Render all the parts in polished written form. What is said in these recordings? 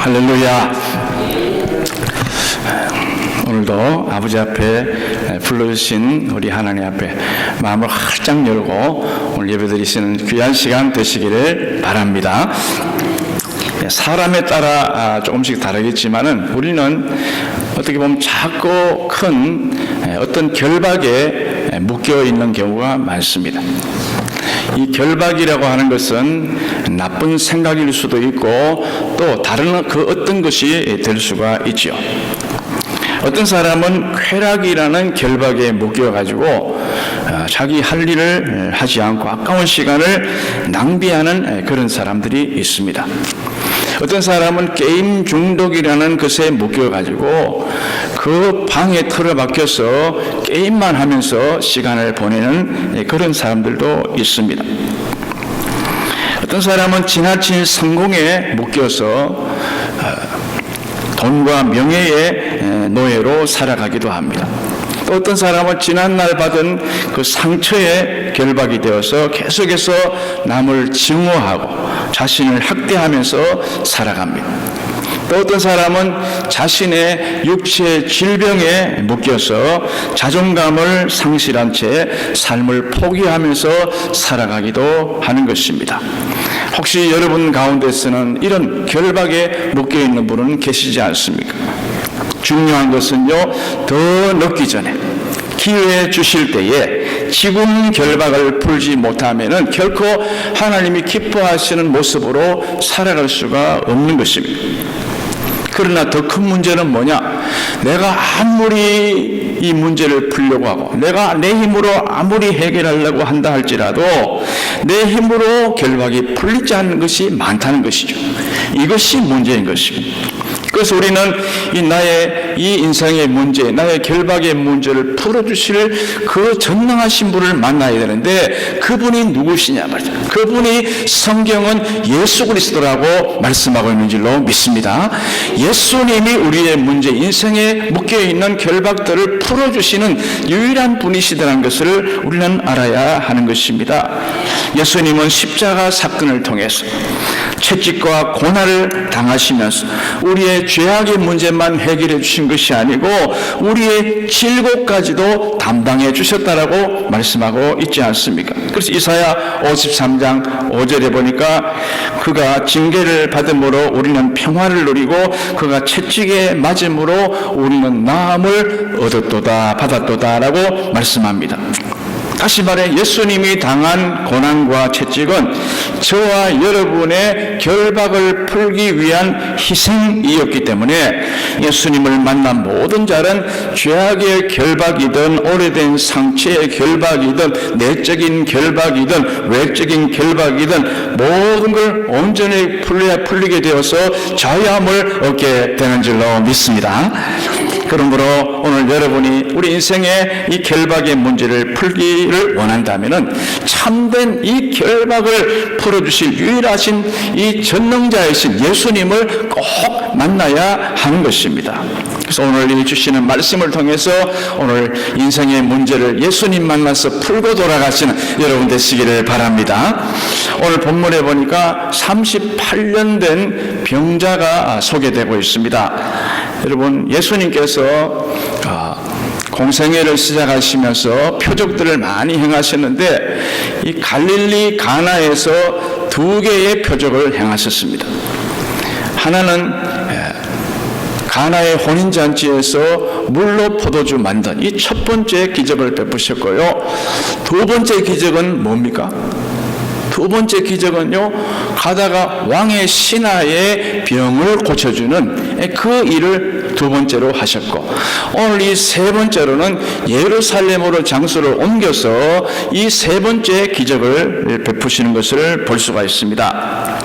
할렐루야. 오늘도 아버지 앞에 불러주신 우리 하나님 앞에 마음을 활짝 열고 오늘 예배드리시는 귀한 시간 되시기를 바랍니다. 사람에 따라 조금씩 다르겠지만은 우리는 어떻게 보면 작고 큰 어떤 결박에 묶여 있는 경우가 많습니다. 이 결박이라고 하는 것은 나쁜 생각일 수도 있고 또 다른 그 어떤 것이 될 수가 있죠. 어떤 사람은 쾌락이라는 결박에 묶여가지고 자기 할 일을 하지 않고 아까운 시간을 낭비하는 그런 사람들이 있습니다. 어떤 사람은 게임 중독이라는 것에 묶여가지고 그 방에 틀어박혀서 게임만 하면서 시간을 보내는 그런 사람들도 있습니다. 어떤 사람은 지나친 성공에 묶여서 돈과 명예의 노예로 살아가기도 합니다. 또 어떤 사람은 지난날 받은 그 상처에 결박이 되어서 계속해서 남을 증오하고 자신을 학대하면서 살아갑니다. 또 어떤 사람은 자신의 육체 질병에 묶여서 자존감을 상실한 채 삶을 포기하면서 살아가기도 하는 것입니다. 혹시 여러분 가운데서는 이런 결박에 묶여있는 분은 계시지 않습니까? 중요한 것은요, 더 늦기 전에 기회 주실 때에 지금 결박을 풀지 못하면은 결코 하나님이 기뻐하시는 모습으로 살아갈 수가 없는 것입니다. 그러나 더 큰 문제는 뭐냐? 내가 아무리 이 문제를 풀려고 하고 내가 내 힘으로 아무리 해결하려고 한다 할지라도 내 힘으로 결박이 풀리지 않는 것이 많다는 것이죠. 이것이 문제인 것입니다. 그래서 우리는 나의 이 인생의 문제, 나의 결박의 문제를 풀어주실 그 전능하신 분을 만나야 되는데 그분이 누구시냐 말이죠. 그분이 성경은 예수 그리스도라고 말씀하고 있는 줄로 믿습니다. 예수님이 우리의 문제, 인생에 묶여있는 결박들을 풀어주시는 유일한 분이시다는 것을 우리는 알아야 하는 것입니다. 예수님은 십자가 사건을 통해서 채찍과 고난을 당하시면서 우리의 죄악의 문제만 해결해 주신 것이 아니고 우리의 질곡까지도 담당해 주셨다라고 말씀하고 있지 않습니까? 그래서 이사야 53장 5절에 보니까 그가 징계를 받음으로 우리는 평화를 누리고 그가 채찍에 맞음으로 우리는 나음을 얻었도다 받았도다라고 말씀합니다. 다시 말해 예수님이 당한 고난과 채찍은 저와 여러분의 결박을 풀기 위한 희생이었기 때문에 예수님을 만난 모든 자는 죄악의 결박이든 오래된 상처의 결박이든 내적인 결박이든 외적인 결박이든 모든 걸 온전히 풀리게 되어서 자유함을 얻게 되는 줄로 믿습니다. 그러므로 오늘 여러분이 우리 인생의 이 결박의 문제를 풀기를 원한다면은 참된 이 결박을 풀어주실 유일하신 이 전능자이신 예수님을 꼭 만나야 하는 것입니다. 그래서 오늘 이 주시는 말씀을 통해서 오늘 인생의 문제를 예수님 만나서 풀고 돌아가시는 여러분 되시기를 바랍니다. 오늘 본문에 보니까 38년 된 병자가 소개되고 있습니다. 여러분 예수님께서 공생애를 시작하시면서 표적들을 많이 행하셨는데 이 갈릴리 가나에서 두 개의 표적을 행하셨습니다. 하나는 가나의 혼인잔치에서 물로 포도주 만든 이 첫 번째 기적을 베푸셨고요. 두 번째 기적은 뭡니까? 두 번째 기적은요, 가다가 왕의 신하의 병을 고쳐주는 그 일을 두 번째로 하셨고, 오늘 이 세 번째로는 예루살렘으로 장소를 옮겨서 이 세 번째 기적을 베푸시는 것을 볼 수가 있습니다.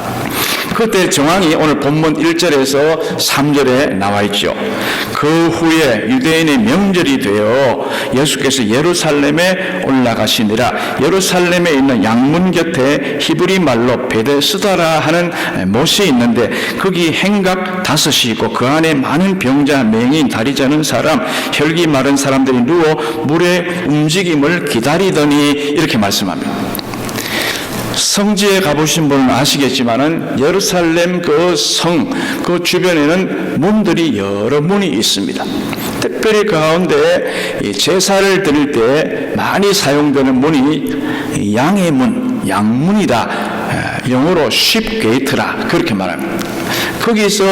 그때 정황이 오늘 본문 1절에서 3절에 나와 있죠. 그 후에 유대인의 명절이 되어 예수께서 예루살렘에 올라가시니라. 예루살렘에 있는 양문 곁에 히브리 말로 베데스다라 하는 못이 있는데 거기 행각 5이 있고 그 안에 많은 병자, 맹인, 다리 저는 사람, 혈기 마른 사람들이 누워 물의 움직임을 기다리더니 이렇게 말씀합니다. 성지에 가보신 분은 아시겠지만은 예루살렘 그 성, 그 주변에는 문들이 여러 문이 있습니다. 특별히 그 가운데 제사를 드릴 때 많이 사용되는 문이 양의 문, 양문이다. 영어로 sheepgate라 그렇게 말합니다. 거기서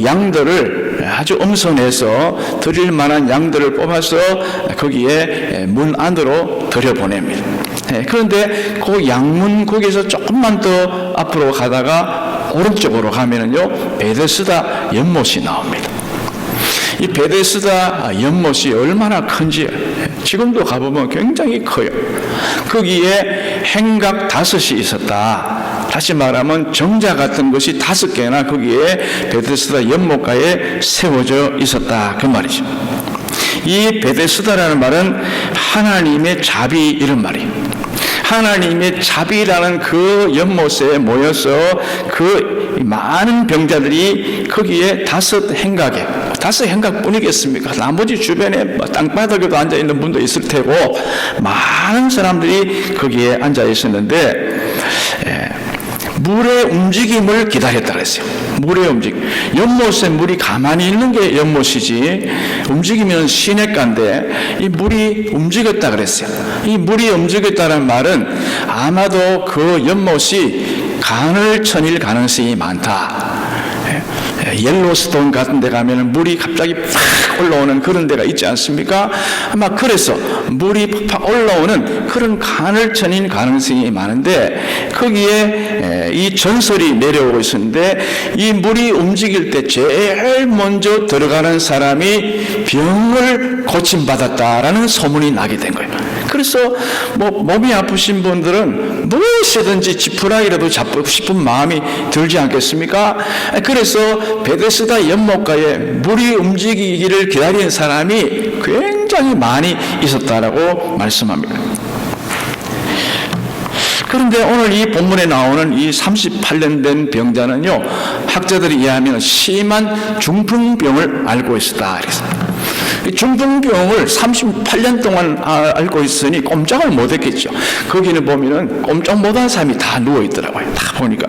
양들을 아주 엄선해서 드릴 만한 양들을 뽑아서 거기에 문 안으로 들여보냅니다. 그런데 그 양문 거기서 조금만 더 앞으로 가다가 오른쪽으로 가면은요 베데스다 연못이 나옵니다. 이 베데스다 연못이 얼마나 큰지 지금도 가보면 굉장히 커요. 거기에 행각 5이 있었다. 다시 말하면 정자 같은 것이 5개나 거기에 베데스다 연못가에 세워져 있었다 그 말이죠. 이 베데스다라는 말은 하나님의 자비 이런 말이에요. 하나님의 자비라는 그 연못에 모여서 그 많은 병자들이 거기에 5 행각뿐이겠습니까? 나머지 주변에 땅바닥에도 앉아있는 분도 있을 테고 많은 사람들이 거기에 앉아 있었는데 물의 움직임을 기다렸다 그랬어요. 물의 움직임. 연못에 물이 가만히 있는 게 연못이지 움직이면 시냇가인데 이 물이 움직였다 그랬어요. 이 물이 움직였다는 말은 아마도 그 연못이 강을 쳐닐 가능성이 많다. 옐로스톤 같은 데 가면 물이 갑자기 팍 올라오는 그런 데가 있지 않습니까? 아마 그래서 물이 팍 올라오는 그런 강을 쳐닌 가능성이 많은데 거기에 이 전설이 내려오고 있었는데 이 물이 움직일 때 제일 먼저 들어가는 사람이 병을 고침받았다라는 소문이 나게 된 거예요. 그래서 몸이 아프신 분들은 무엇이든지 지푸라기라도 잡고 싶은 마음이 들지 않겠습니까? 그래서 베데스다 연못가에 물이 움직이기를 기다리는 사람이 굉장히 많이 있었다라고 말씀합니다. 그런데 오늘 이 본문에 나오는 이 38년 된 병자는요, 학자들이 이해하면 심한 중풍병을 앓고 있었다. 그랬습니다. 중풍병을 38년 동안 앓고 있으니 꼼짝을 못했겠죠. 거기는 보면은 꼼짝 못한 사람이 다 누워 있더라고요. 다 보니까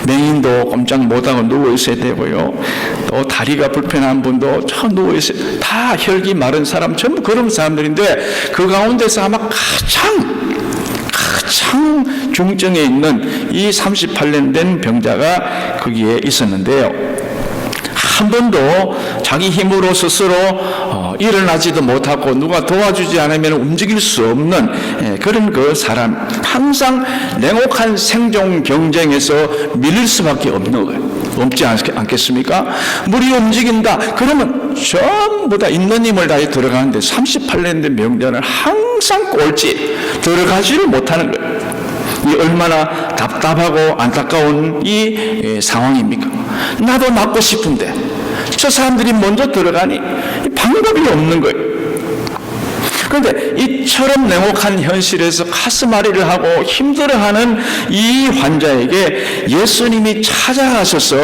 맹인도 꼼짝 못하고 누워 있어야 되고요. 또 다리가 불편한 분도 저 누워 있어요. 다 혈기 마른 사람 전부 그런 사람들인데 그 가운데서 아마 가장 중증에 있는 이 38년 된 병자가 거기에 있었는데요. 한 번도 자기 힘으로 스스로 일어나지도 못하고 누가 도와주지 않으면 움직일 수 없는 그런 그 사람, 항상 냉혹한 생존 경쟁에서 밀릴 수밖에 없는 거예요. 없지 않겠습니까? 물이 움직인다 그러면 전부 다 있는 힘을 다해 들어가는데 38년 된 병자는 항상 꼴찌 들어가지를 못하는 거예요. 이 얼마나 답답하고 안타까운 이 상황입니까? 나도 낫고 싶은데 저 사람들이 먼저 들어가니 방법이 없는 거예요. 그런데 이처럼 냉혹한 현실에서 가슴앓이를 하고 힘들어하는 이 환자에게 예수님이 찾아가셔서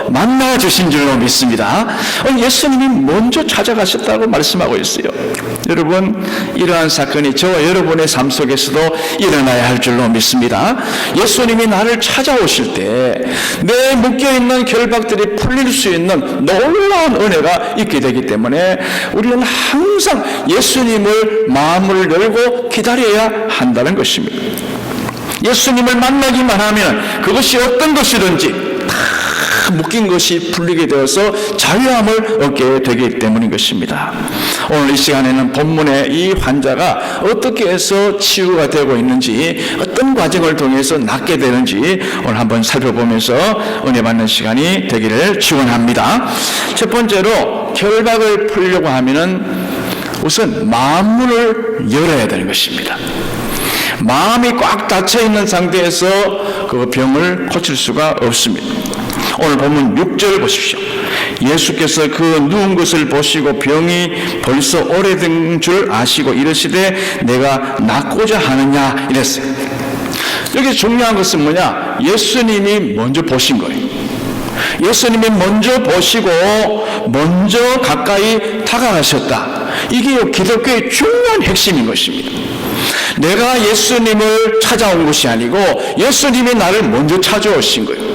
만나주신 줄로 믿습니다. 예수님이 먼저 찾아가셨다고 말씀하고 있어요. 여러분, 이러한 사건이 저와 여러분의 삶 속에서도 일어나야 할 줄로 믿습니다. 예수님이 나를 찾아오실 때 내 묶여있는 결박들이 풀릴 수 있는 놀라운 은혜가 있게 되기 때문에 우리는 항상 예수님을 마음을 열고 기다려야 한다는 것입니다. 예수님을 만나기만 하면 그것이 어떤 것이든지 다 묶인 것이 풀리게 되어서 자유함을 얻게 되기 때문인 것입니다. 오늘 이 시간에는 본문의 이 환자가 어떻게 해서 치유가 되고 있는지, 어떤 과정을 통해서 낫게 되는지 오늘 한번 살펴보면서 은혜 받는 시간이 되기를 축원합니다. 첫 번째로 결박을 풀려고 하면은 우선 마음문을 열어야 되는 것입니다. 마음이 꽉 닫혀 있는 상태에서 그 병을 고칠 수가 없습니다. 오늘 본문 6절 보십시오. 예수께서 그 누운 것을 보시고 병이 벌써 오래된 줄 아시고 이르시되 내가 낫고자 하느냐 이랬어요. 여기 중요한 것은 뭐냐? 예수님이 먼저 보신 거예요. 예수님이 먼저 보시고 먼저 가까이 다가가셨다. 이게 기독교의 중요한 핵심인 것입니다. 내가 예수님을 찾아온 것이 아니고 예수님이 나를 먼저 찾아오신 거예요.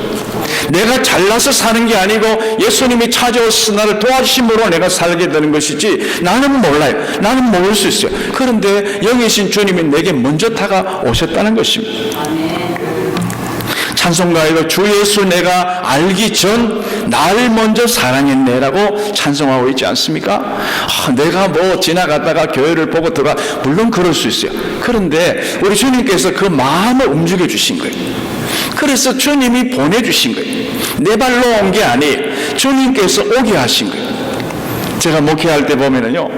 내가 잘나서 사는 게 아니고 예수님이 찾아오셔서 나를 도와주심으로 내가 살게 되는 것이지 나는 몰라요. 나는 모를 수 있어요. 그런데 영이신 주님이 내게 먼저 다가오셨다는 것입니다. 찬송가에도 주 예수 내가 알기 전 나를 먼저 사랑했네라고 찬송하고 있지 않습니까? 내가 뭐 지나가다가 교회를 보고 들어가, 물론 그럴 수 있어요. 그런데 우리 주님께서 그 마음을 움직여 주신 거예요. 그래서 주님이 보내주신 거예요. 내 발로 온 게 아니에요. 주님께서 오게 하신 거예요. 제가 목회할 때 보면은요,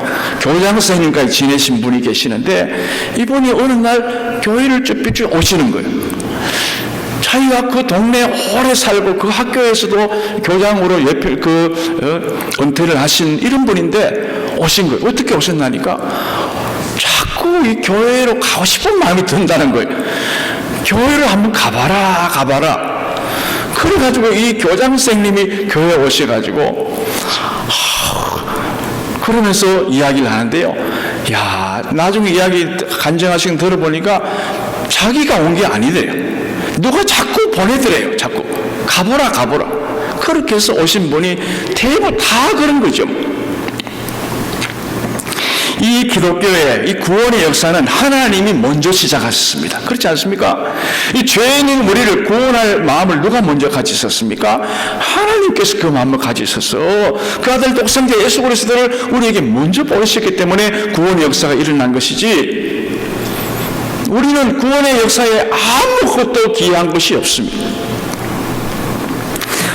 교장 선생님까지 지내신 분이 계시는데 이분이 어느 날 교회를 쭈삐쭈 오시는 거예요. 자기가 그 동네에 오래 살고 그 학교에서도 교장으로 은퇴를 하신 이런 분인데 오신 거예요. 어떻게 오셨나니까 자꾸 이 교회로 가고 싶은 마음이 든다는 거예요. 교회를 한번 가봐라. 그래가지고 이 교장 선생님이 교회에 오셔가지고 그러면서 이야기를 하는데요. 야, 나중에 이야기 간증하시는 들어보니까 자기가 온 게 아니래요. 누가 자꾸 보내더래요. 자꾸 가보라. 그렇게 해서 오신 분이 대부분 다 그런 거죠. 이 기독교의 이 구원의 역사는 하나님이 먼저 시작하셨습니다. 그렇지 않습니까? 이 죄인인 우리를 구원할 마음을 누가 먼저 가지셨습니까? 하나님께서 그 마음을 가지셔서 그 아들 독생자 예수 그리스도를 우리에게 먼저 보내셨기 때문에 구원의 역사가 일어난 것이지, 우리는 구원의 역사에 아무것도 기여한 것이 없습니다.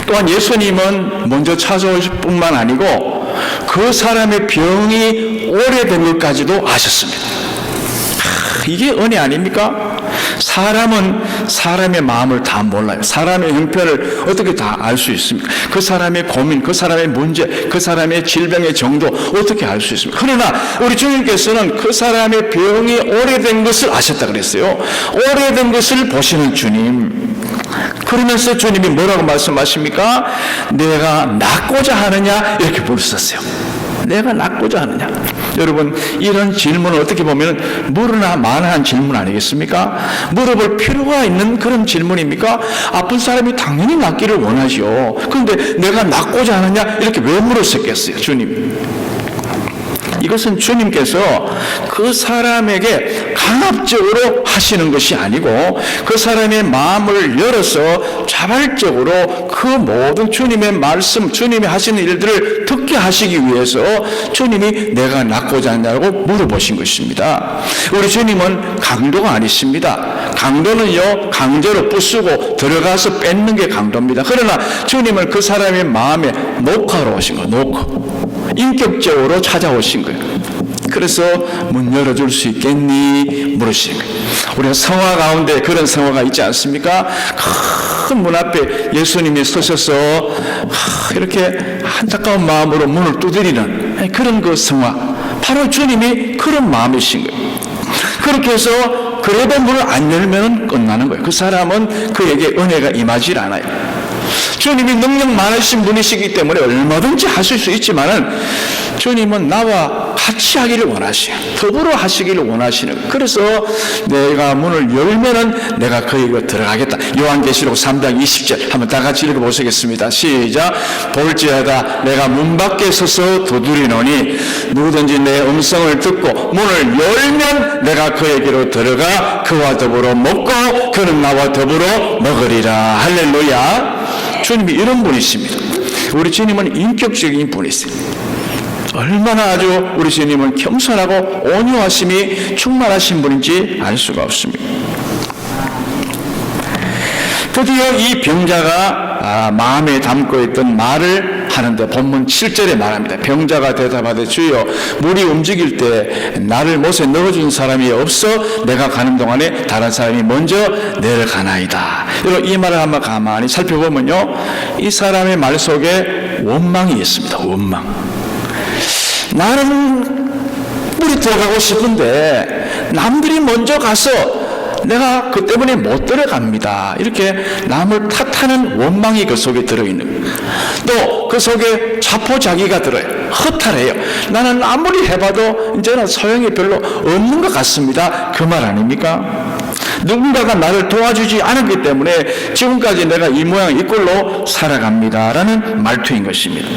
또한 예수님은 먼저 찾아오실 뿐만 아니고 그 사람의 병이 오래된 것까지도 아셨습니다. 이게 은혜 아닙니까? 사람은 사람의 마음을 다 몰라요. 사람의 형편을 어떻게 다 알 수 있습니까? 그 사람의 고민, 그 사람의 문제, 그 사람의 질병의 정도 어떻게 알 수 있습니까? 그러나 우리 주님께서는 그 사람의 병이 오래된 것을 아셨다 그랬어요. 오래된 것을 보시는 주님. 그러면서 주님이 뭐라고 말씀하십니까? 내가 낫고자 하느냐? 이렇게 물으셨어요. 내가 낫고자 하느냐? 여러분, 이런 질문은 어떻게 보면 물으나 마나한 질문 아니겠습니까? 물어볼 필요가 있는 그런 질문입니까? 아픈 사람이 당연히 낫기를 원하죠. 그런데 내가 낫고자 하느냐? 이렇게 왜 물었었겠어요, 주님? 이것은 주님께서 그 사람에게 강압적으로 하시는 것이 아니고 그 사람의 마음을 열어서 자발적으로 그 모든 주님의 말씀, 주님이 하시는 일들을 듣게 하시기 위해서 주님이 내가 낫고자 하냐고 물어보신 것입니다. 우리 주님은 강도가 아니십니다. 강도는요, 강제로 부수고 들어가서 뺏는 게 강도입니다. 그러나 주님은 그 사람의 마음에 녹화로 오신 거예요. 녹화. 인격적으로 찾아오신 거예요. 그래서 문 열어줄 수 있겠니? 물으시는 거예요. 우리가 성화 가운데 그런 성화가 있지 않습니까? 큰 문 앞에 예수님이 서셔서 이렇게 안타까운 마음으로 문을 두드리는 그런 그 성화, 바로 주님이 그런 마음이신 거예요. 그렇게 해서 그래도 문을 안 열면 끝나는 거예요. 그 사람은 그에게 은혜가 임하지 않아요. 주님이 능력 많으신 분이시기 때문에 얼마든지 하실 수 있지만은 주님은 나와 같이 하기를 원하시고 더불어 하시기를 원하시는. 그래서 내가 문을 열면은 내가 그에게 들어가겠다. 요한계시록 3장 20절 한번 다 같이 읽어보시겠습니다. 시작. 볼지어다 내가 문 밖에 서서 두드리노니 누구든지 내 음성을 듣고 문을 열면 내가 그에게로 들어가 그와 더불어 먹고 그는 나와 더불어 먹으리라. 할렐루야. 주님이 이런 분이십니다. 우리 주님은 인격적인 분이세요. 얼마나 아주 우리 주님은 겸손하고 온유하심이 충만하신 분인지 알 수가 없습니다. 드디어 이 병자가 마음에 담고 있던 말을 하는데 본문 7절에 말합니다. 병자가 대답하되 주여 물이 움직일 때 나를 못에 넣어준 사람이 없어 내가 가는 동안에 다른 사람이 먼저 내려가나이다. 이 말을 한번 가만히 살펴보면요, 이 사람의 말 속에 원망이 있습니다. 원망. 나는 물이 들어가고 싶은데 남들이 먼저 가서 내가 그 때문에 못 들어갑니다. 이렇게 남을 탓하는 원망이 그 속에 들어있는 거예요. 또 그 속에 자포자기가 들어요. 허탈해요. 나는 아무리 해봐도 이제는 소용이 별로 없는 것 같습니다. 그 말 아닙니까? 누군가가 나를 도와주지 않았기 때문에 지금까지 내가 이 모양 이 꼴로 살아갑니다라는 말투인 것입니다.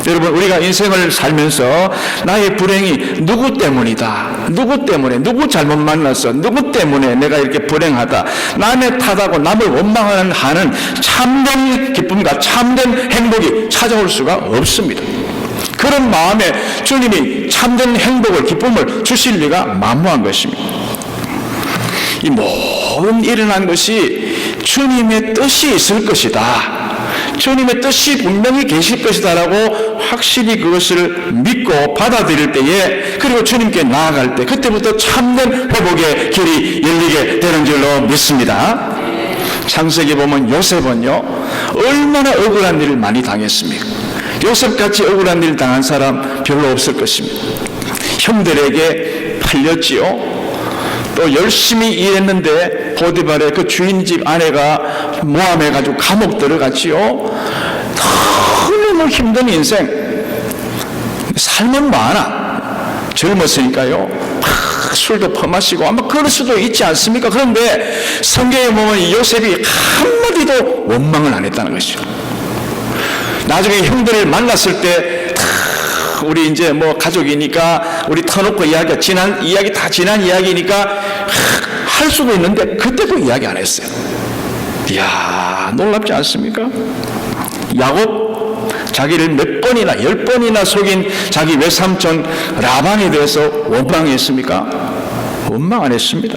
여러분, 우리가 인생을 살면서 나의 불행이 누구 때문이다, 누구 때문에, 누구 잘못 만났어, 누구 때문에 내가 이렇게 불행하다, 남의 탓하고 남을 원망하는 참된 기쁨과 참된 행복이 찾아올 수가 없습니다. 그런 마음에 주님이 참된 행복을, 기쁨을 주실 리가 만무한 것입니다. 이 모든 일어난 것이 주님의 뜻이 있을 것이다, 주님의 뜻이 분명히 계실 것이다라고 확실히 그것을 믿고 받아들일 때에, 그리고 주님께 나아갈 때, 그때부터 참된 회복의 길이 열리게 되는 줄로 믿습니다. 창세기 보면 요셉은요, 얼마나 억울한 일을 많이 당했습니까? 요셉같이 억울한 일 당한 사람 별로 없을 것입니다. 형들에게 팔렸지요. 또 열심히 일했는데 보디발의 그 주인집 아내가 모함해가지고 감옥 들어갔지요. 너무 힘든 인생. 삶은 많아. 젊었으니까요. 술도 퍼마시고 아마 그럴 수도 있지 않습니까? 그런데 성경에 보면 요셉이 한마디도 원망을 안 했다는 것이죠. 나중에 형들을 만났을 때 우리 이제 뭐 가족이니까 우리 터놓고 이야기가 지난 이야기니까 할 수도 있는데 그때도 이야기 안 했어요. 이야, 놀랍지 않습니까? 야곱, 자기를 몇 번이나 10번이나 속인 자기 외삼촌 라반에 대해서 원망했습니까? 원망 안 했습니다.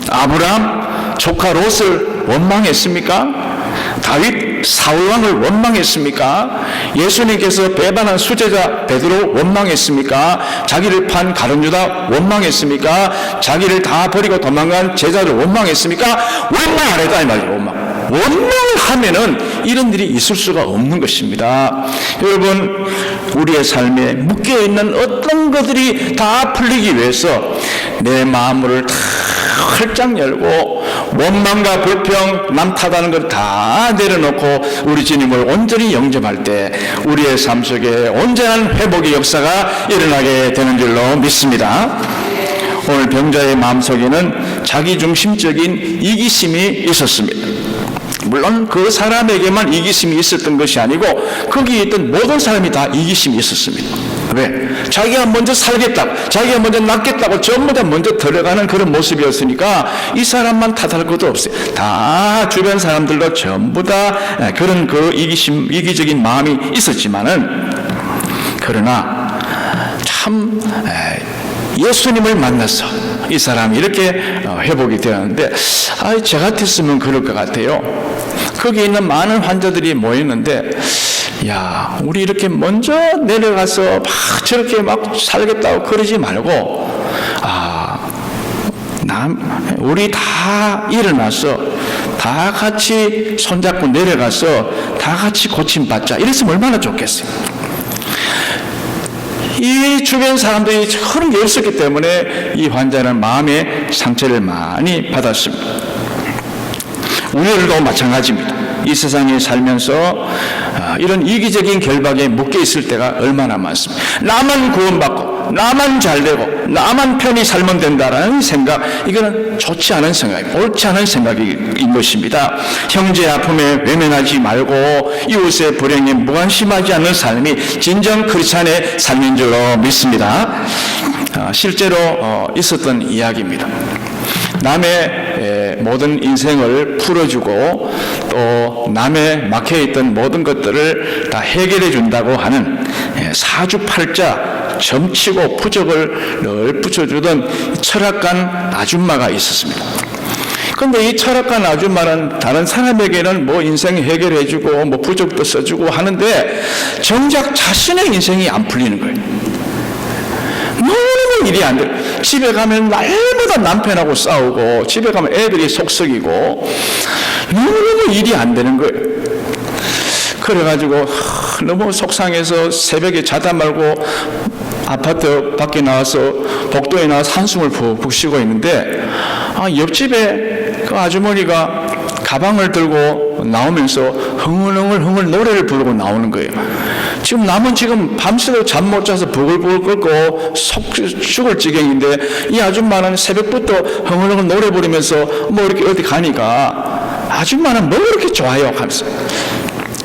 아브라함 조카 롯을 원망했습니까? 다윗 사울왕을 원망했습니까? 예수님께서 배반한 수제자 베드로 원망했습니까? 자기를 판 가룟유다 원망했습니까? 자기를 다 버리고 도망간 제자를 원망했습니까? 원망 안 했다 이 말이에요. 원망을 하면은 이런 일이 있을 수가 없는 것입니다. 여러분, 우리의 삶에 묶여있는 어떤 것들이 다 풀리기 위해서 내 마음을 다 활짝 열고 원망과 불평, 남 탓하는 걸 다 내려놓고 우리 주님을 온전히 영접할 때 우리의 삶 속에 온전한 회복의 역사가 일어나게 되는 줄로 믿습니다. 오늘 병자의 마음속에는 자기중심적인 이기심이 있었습니다. 물론 그 사람에게만 이기심이 있었던 것이 아니고 거기에 있던 모든 사람이 다 이기심이 있었습니다. 왜? 자기가 먼저 살겠다고, 자기가 먼저 낫겠다고 전부 다 먼저 들어가는 그런 모습이었으니까 이 사람만 탓할 것도 없어요. 다 주변 사람들도 전부 다 그런 그 이기적인 마음이 있었지만은, 그러나 참 예수님을 만나서 이 사람이 이렇게 회복이 되었는데, 저 같았으면 그럴 것 같아요. 거기 있는 많은 환자들이 모였는데, 야, 우리 이렇게 먼저 내려가서 막 저렇게 막 살겠다고 그러지 말고, 우리 다 일어나서 다 같이 손잡고 내려가서 다 같이 고침받자, 이랬으면 얼마나 좋겠어요. 이 주변 사람들이 그런 게 없었기 때문에 이 환자는 마음의 상처를 많이 받았습니다. 우리들도 마찬가지입니다. 이 세상에 살면서 이런 이기적인 결박에 묶여 있을 때가 얼마나 많습니다. 나만 구원받고 나만 잘되고 나만 편히 살면 된다라는 생각, 이거는 좋지 않은 생각입니다. 옳지 않은 생각인 것입니다. 형제 아픔에 외면하지 말고 이웃의 불행에 무관심하지 않는 삶이 진정 크리스찬의 삶인 줄로 믿습니다. 실제로 있었던 이야기입니다. 남의 모든 인생을 풀어주고 또 남의 막혀있던 모든 것들을 다 해결해 준다고 하는 사주팔자 점치고 부적을 늘 붙여주던 철학관 아줌마가 있었습니다. 그런데 이 철학관 아줌마는 다른 사람에게는 뭐 인생 해결해주고 뭐 부적도 써주고 하는데 정작 자신의 인생이 안 풀리는 거예요. 너무 일이 안 돼. 집에 가면 날마다 남편하고 싸우고, 집에 가면 애들이 속썩이고, 너무 일이 안 되는 거예요. 그래가지고 너무 속상해서 새벽에 자다 말고 아파트 밖에 나와서 복도에 나와서 한숨을 푹푹 쉬고 있는데, 옆집에 그 아주머니가 가방을 들고 나오면서 흥얼흥얼 노래를 부르고 나오는 거예요. 지금 남은 지금 밤새도록 잠 못 자서 부글부글 끓고 속 죽을 지경인데 이 아줌마는 새벽부터 흥얼흥얼 노래 부르면서 뭐 이렇게 어디 가니까 아줌마는 뭐 그렇게 좋아요 하면서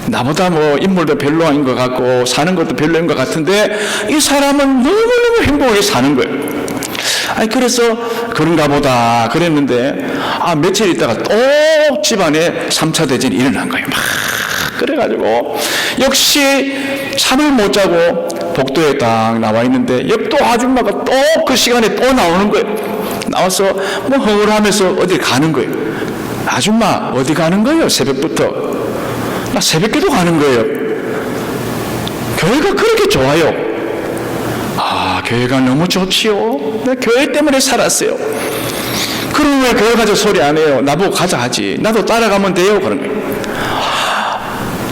나보다 뭐 인물도 별로 아닌 것 같고 사는 것도 별로인 것 같은데 이 사람은 너무너무 행복하게 사는 거예요. 아니 그래서 그런가 보다 그랬는데 며칠 있다가 또 집안에 3차 대전이 일어난 거예요. 막 그래가지고 역시 잠을 못 자고 복도에 딱 나와 있는데 옆 또 아줌마가 또 그 시간에 또 나오는 거예요. 나와서 뭐 흥얼하면서 어디 가는 거예요. 아줌마 어디 가는 거예요? 새벽부터. 나 새벽기도 가는 거예요. 교회가 그렇게 좋아요. 교회가 너무 좋지요. 나 교회 때문에 살았어요. 그럼 왜 교회 가서 소리 안 해요? 나보고 가자 하지. 나도 따라가면 돼요. 그런 거예요.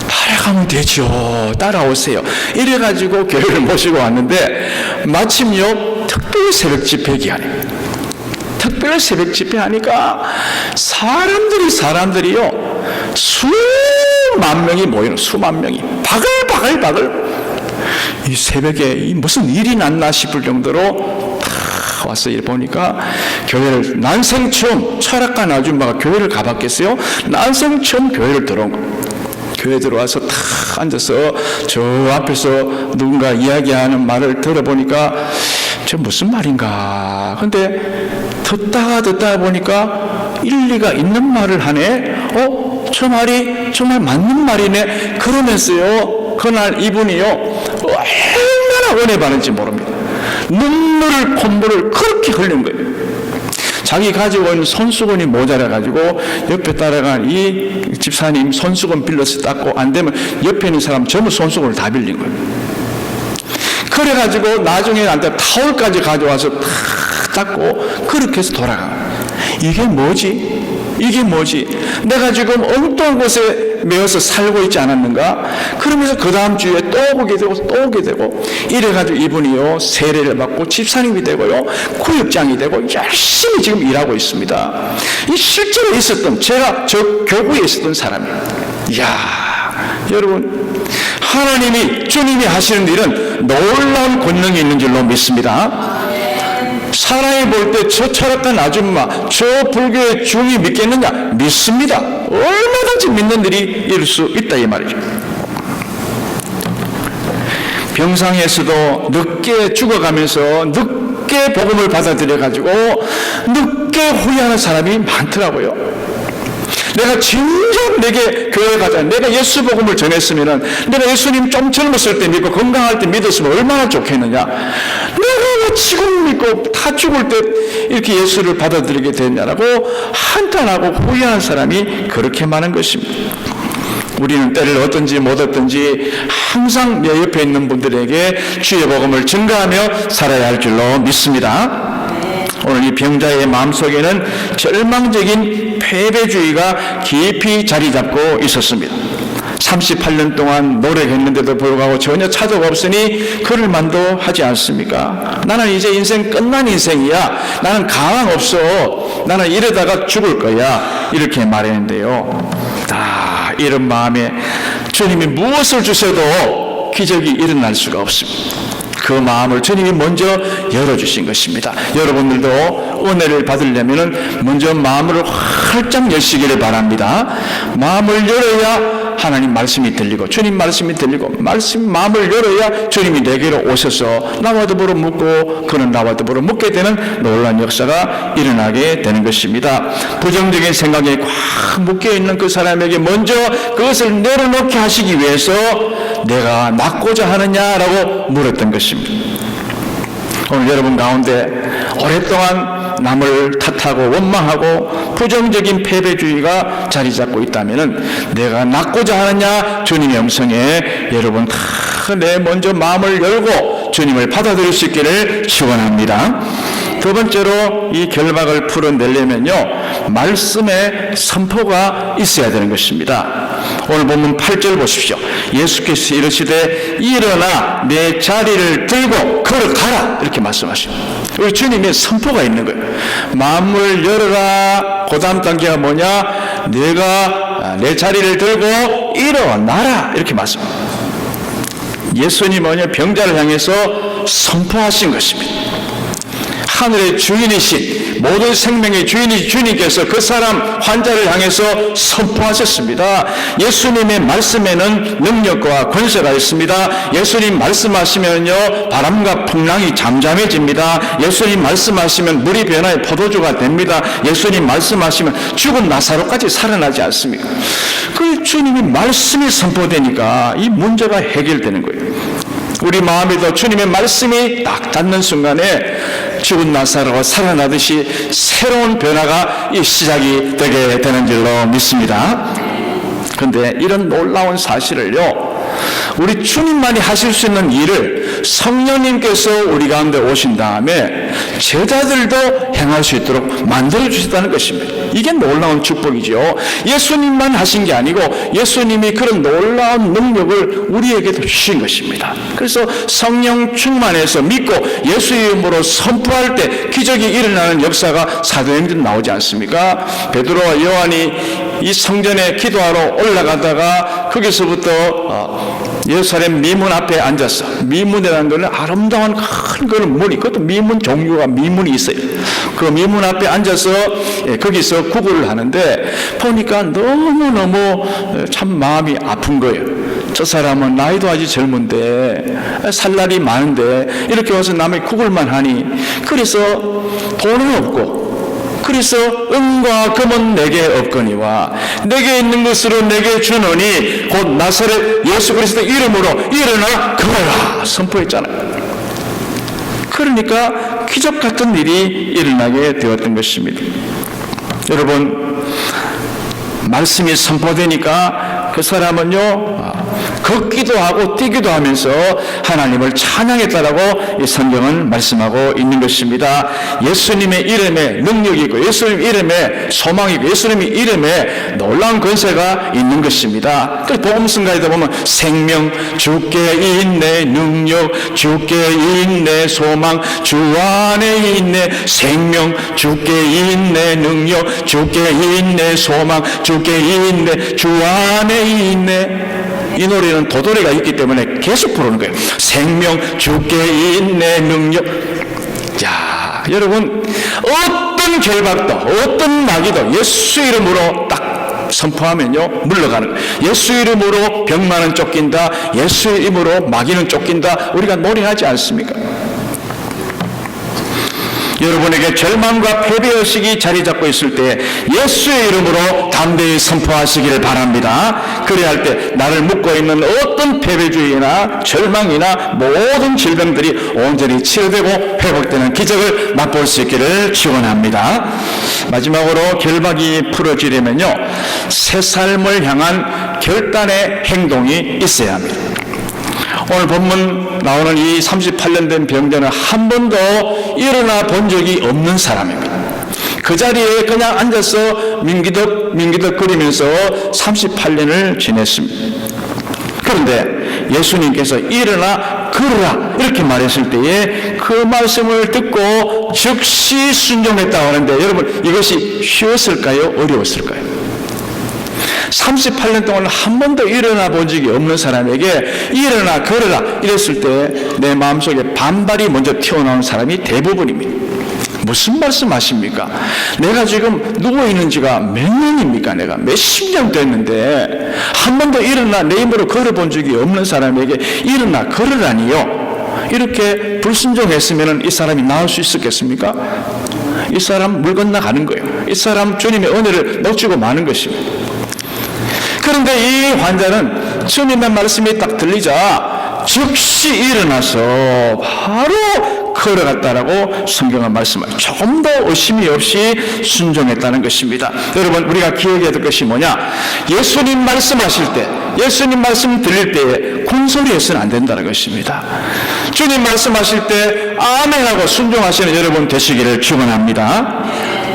따라가면 되죠. 따라오세요. 이래가지고 교회를 모시고 왔는데 마침요 특별 새벽 집회 기간에 특별 새벽 집회 하니까 사람들이요 수만 명이 모이는 수만 명이 바글바글 이 새벽에 무슨 일이 났나 싶을 정도로 다 와서 이렇게 보니까 교회를 난생 처음 철학관 아줌마가 교회를 가봤겠어요? 난생 처음 교회를 들어온 거예요. 교회 들어와서 탁 앉아서 저 앞에서 누군가 이야기하는 말을 들어보니까 저 무슨 말인가. 근데 듣다가 보니까 일리가 있는 말을 하네. 저 말이 정말 맞는 말이네. 그러면서요 그날 이분이요 얼마나 은혜 받는지 모릅니다. 눈물을 콧물을 그렇게 흘린 거예요. 자기 가지고 있는 손수건이 모자라가지고 옆에 따라간 이 집사님 손수건 빌려서 닦고 안 되면 옆에 있는 사람 전부 손수건을 다 빌린 거예요. 그래가지고 나중에 나한테 타올까지 가져와서 다 닦고 그렇게 해서 돌아가. 이게 뭐지? 이게 뭐지? 내가 지금 엉뚱한 곳에 매어서 살고 있지 않았는가? 그러면서 그 다음 주에 또 오게 되고 또 오게 되고 이래가지고 이분이요 세례를 받고 집사님이 되고요 구역장이 되고 열심히 지금 일하고 있습니다. 이 실제로 있었던 제가 저 교구에 있었던 사람이에요. 이야 여러분 하나님이 주님이 하시는 일은 놀라운 권능이 있는 줄로 믿습니다. 사람이 볼 때 저 철학관 아줌마 저 불교의 중이 믿겠느냐? 믿습니다. 얼마든지 믿는 일이 이룰 수 있다 이 말이죠. 병상에서도 늦게 죽어가면서 늦게 복음을 받아들여 가지고 늦게 후회하는 사람이 많더라고요. 내가 진정 내게 교회 가자. 내가 예수 복음을 전했으면은 내가 예수님 좀 젊었을 때 믿고 건강할 때 믿었으면 얼마나 좋겠느냐. 내가 지금 믿고 다 죽을 때 이렇게 예수를 받아들이게 됐냐라고 한탄하고 후회하는 사람이 그렇게 많은 것입니다. 우리는 때를 얻든지 못 얻든지 항상 내 옆에 있는 분들에게 주의 복음을 증거하며 살아야 할 줄로 믿습니다. 오늘 이 병자의 마음속에는 절망적인 패배주의가 깊이 자리 잡고 있었습니다. 38년 동안 노력했는데도 불구하고 전혀 차도가 없으니 그럴 만도 하지 않습니까? 나는 이제 인생 끝난 인생이야. 나는 가망 없어. 나는 이러다가 죽을 거야. 이렇게 말했는데요. 이런 마음에 주님이 무엇을 주셔도 기적이 일어날 수가 없습니다. 그 마음을 주님이 먼저 열어주신 것입니다. 여러분들도 은혜를 받으려면 먼저 마음을 활짝 여시기를 바랍니다. 마음을 열어야 하나님 말씀이 들리고 주님 말씀이 들리고 마음을 열어야 주님이 내게로 오셔서 나와 더불어 묻고 그는 나와 더불어 묻게 되는 놀라운 역사가 일어나게 되는 것입니다. 부정적인 생각에 꽉 묶여있는 그 사람에게 먼저 그것을 내려놓게 하시기 위해서 내가 낫고자 하느냐라고 물었던 것입니다. 오늘 여러분 가운데 오랫동안 남을 탓하고 원망하고 부정적인 패배주의가 자리 잡고 있다면 내가 낫고자 하느냐 주님의 음성에 여러분 다 내 먼저 마음을 열고 주님을 받아들일 수 있기를 축원합니다. 두 번째로 이 결박을 풀어내려면요 말씀의 선포가 있어야 되는 것입니다. 오늘 본문 8절 보십시오. 예수께서 이르시되 일어나 내 자리를 들고 걸어가라 이렇게 말씀하십니다. 우리 주님의 선포가 있는 거예요. 마음을 열어라. 그 다음 단계가 뭐냐? 내가 내 자리를 들고 일어나라 이렇게 말씀합니다. 예수님은 병자를 향해서 선포하신 것입니다. 하늘의 주인이신 모든 생명의 주인이신 주님께서 그 사람 환자를 향해서 선포하셨습니다. 예수님의 말씀에는 능력과 권세가 있습니다. 예수님 말씀하시면요 바람과 풍랑이 잠잠해집니다. 예수님 말씀하시면 물이 변화해 포도주가 됩니다. 예수님 말씀하시면 죽은 나사로까지 살아나지 않습니까? 그 주님의 말씀이 선포되니까 이 문제가 해결되는 거예요. 우리 마음에도 주님의 말씀이 딱 닿는 순간에 죽은 나사로가 살아나듯이 새로운 변화가 시작이 되게 되는 줄로 믿습니다. 그런데 이런 놀라운 사실을요 우리 주님만이 하실 수 있는 일을 성령님께서 우리 가운데 오신 다음에 제자들도 행할 수 있도록 만들어 주셨다는 것입니다. 이게 놀라운 축복이죠. 예수님만 하신 게 아니고 예수님이 그런 놀라운 능력을 우리에게도 주신 것입니다. 그래서 성령 충만해서 믿고 예수 이름으로 선포할 때 기적이 일어나는 역사가 사도행전 나오지 않습니까? 베드로와 요한이 이 성전에 기도하러 올라가다가 거기서부터 예루살렘 미문 앞에 앉아서, 미문이라는 것은 아름다운 큰 그런 문이, 그것도 미문 종류가 미문이 있어요. 그 미문 앞에 앉아서 거기서 구걸을 하는데 보니까 너무너무 참 마음이 아픈 거예요. 저 사람은 나이도 아주 젊은데 살 날이 많은데 이렇게 와서 남의 구걸만 하니, 그래서 돈은 없고 그래서 은과 금은 내게 없거니와 내게 있는 것으로 내게 주노니 곧 나사렛 예수 그리스도 이름으로 일어나 걸어라 선포했잖아요. 그러니까 기적 같은 일이 일어나게 되었던 것입니다. 여러분, 말씀이 선포되니까 그 사람은요 걷기도 하고 뛰기도 하면서 하나님을 찬양했다라고 이 성경은 말씀하고 있는 것입니다. 예수님의 이름에 능력이 있고 예수님 이름에 소망이 있고 예수님의 이름에 놀라운 권세가 있는 것입니다. 그래서 복음성가에도 보면 생명 주께 있네, 능력 주께 있네, 소망 주 안에 있네, 생명 주께 있네, 능력 주께 있네, 소망 주께 있네, 주 안에 있네. 이 노래는 도토리가 있기 때문에 계속 부르는 거예요. 생명 주께 있네, 능력. 자, 여러분, 어떤 결박도 어떤 마귀도 예수 이름으로 딱 선포하면요 물러가는 거예요. 예수 이름으로 병만은 쫓긴다, 예수 이름으로 마귀는 쫓긴다. 우리가 노래하지 않습니까? 여러분에게 절망과 패배의식이 자리 잡고 있을 때 예수의 이름으로 담대히 선포하시기를 바랍니다. 그래야 할 때 나를 묶고 있는 어떤 패배주의나 절망이나 모든 질병들이 온전히 치료되고 회복되는 기적을 맛볼 수 있기를 축원합니다. 마지막으로 결박이 풀어지려면요 새 삶을 향한 결단의 행동이 있어야 합니다. 오늘 본문 나오는 이 38년 된 병자는 한 번도 일어나 본 적이 없는 사람입니다. 그 자리에 그냥 앉아서 민기덕 거리면서 38년을 지냈습니다. 그런데 예수님께서 일어나 걸으라 이렇게 말했을 때에 그 말씀을 듣고 즉시 순종했다고 하는데, 여러분 이것이 쉬웠을까요? 어려웠을까요? 38년 동안 한 번도 일어나 본 적이 없는 사람에게 일어나 걸어라 이랬을 때 내 마음속에 반발이 먼저 튀어나오는 사람이 대부분입니다. 무슨 말씀하십니까? 내가 지금 누워있는 지가 몇 년입니까? 내가 몇십 년 됐는데 한 번도 일어나 내 힘으로 걸어본 적이 없는 사람에게 일어나 걸으라니요? 이렇게 불순종했으면 이 사람이 나올 수 있었겠습니까? 이 사람 물 건너가는 거예요. 이 사람 주님의 은혜를 놓치고 마는 것입니다. 그런데 이 환자는 주님의 말씀이 딱 들리자 즉시 일어나서 바로 걸어갔다라고 성경은 말씀하죠. 조금 더 의심이 없이 순종했다는 것입니다. 여러분, 우리가 기억해야 될 것이 뭐냐? 예수님 말씀하실 때, 예수님 말씀 들릴 때에 군소리해서는 안 된다는 것입니다. 주님 말씀하실 때 아멘하고 순종하시는 여러분 되시기를 축원합니다.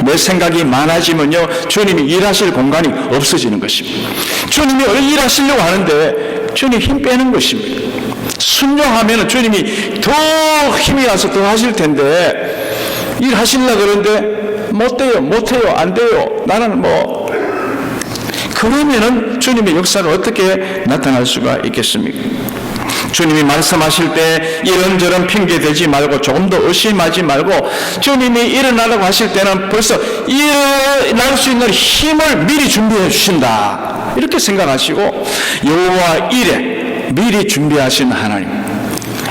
내 생각이 많아지면요 주님이 일하실 공간이 없어지는 것입니다. 주님이 일하시려고 하는데 주님 힘 빼는 것입니다. 순종하면 주님이 더 힘이 나서 더 하실 텐데 일하시려고 그러는데 못해요, 안 돼요, 나는 그러면은 주님의 역사가 어떻게 나타날 수가 있겠습니까? 주님이 말씀하실 때 이런저런 핑계 대지 말고 조금 더 의심하지 말고 주님이 일어나라고 하실 때는 벌써 일어날 수 있는 힘을 미리 준비해 주신다, 이렇게 생각하시고 여호와 일에 미리 준비하신 하나님,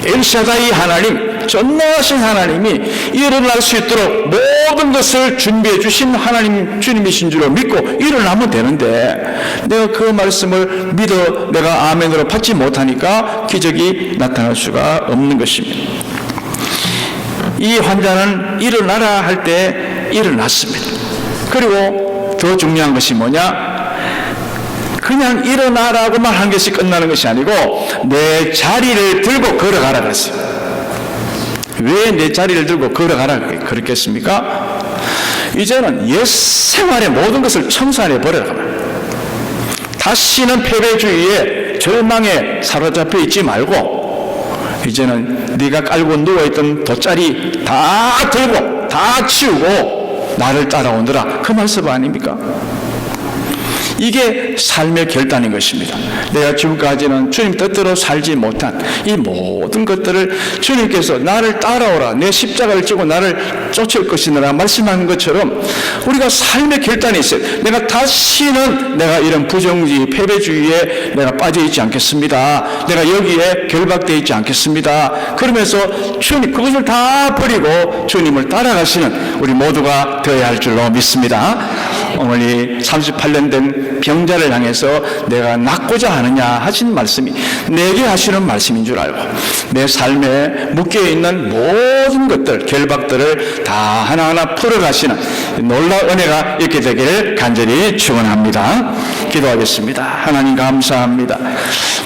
엘샤다이 하나님, 전능하신 하나님이 일어날 수 있도록 모든 것을 준비해 주신 하나님 주님이신 줄로 믿고 일어나면 되는데, 내가 그 말씀을 믿어 내가 아멘으로 받지 못하니까 기적이 나타날 수가 없는 것입니다. 이 환자는 일어나라 할 때 일어났습니다. 그리고 더 중요한 것이 뭐냐? 그냥 일어나라고만 한 것이 끝나는 것이 아니고 내 자리를 들고 걸어가라 그랬어요. 왜 내 자리를 들고 걸어가라 그랬겠습니까? 이제는 옛 생활의 모든 것을 청산해 버려라. 다시는 패배주의에 절망에 사로잡혀 있지 말고 이제는 네가 깔고 누워있던 돗자리 다 들고 다 치우고 나를 따라오너라, 그 말씀 아닙니까? 이게 삶의 결단인 것입니다. 내가 지금까지는 주님 뜻대로 살지 못한 이 모든 것들을 주님께서 나를 따라오라, 내 십자가를 지고 나를 쫓을 것이니라 말씀하는 것처럼 우리가 삶의 결단이 있어요. 내가 다시는 내가 이런 부정주의, 패배주의에 내가 빠져있지 않겠습니다. 내가 여기에 결박되어 있지 않겠습니다. 그러면서 주님 그것을 다 버리고 주님을 따라가시는 우리 모두가 되어야 할 줄로 믿습니다. 어머니 38년 된 병자를 향해서 내가 낫고자 하느냐 하신 말씀이 내게 하시는 말씀인 줄 알고 내 삶에 묶여있는 모든 것들, 결박들을 다 하나하나 풀어가시는 놀라운 은혜가 있게 되기를 간절히 축원합니다. 기도하겠습니다. 하나님 감사합니다.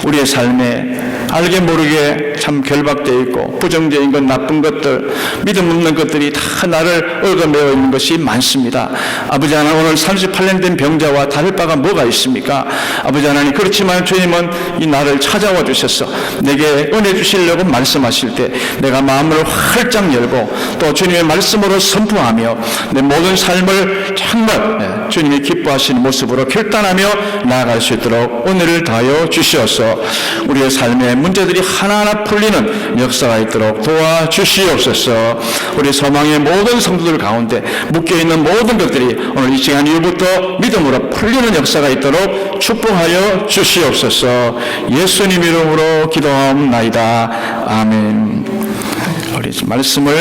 우리의 삶에 알게 모르게 참 결박되어 있고 부정적인 것, 나쁜 것들, 믿음 없는 것들이 다 나를 얽어매어 있는 것이 많습니다. 아버지 하나님, 오늘 38년 된 병자와 다를 바가 뭐가 있습니까? 아버지 하나님, 그렇지만 주님은 이 나를 찾아와 주셔서 내게 은혜 주시려고 말씀하실 때 내가 마음을 활짝 열고 또 주님의 말씀으로 선포하며 내 모든 삶을 정말 주님이 기뻐하시는 모습으로 결단하며 나아갈 수 있도록 은혜를 다하여 주시옵소서. 우리의 삶에 문제들이 하나하나 풀리는 역사가 있도록 도와주시옵소서. 우리 소망의 모든 성도들 가운데 묶여있는 모든 것들이 오늘 이 시간 이후부터 믿음으로 풀리는 역사가 있도록 축복하여 주시옵소서. 예수님 이름으로 기도하옵나이다. 아멘. 우리 말씀을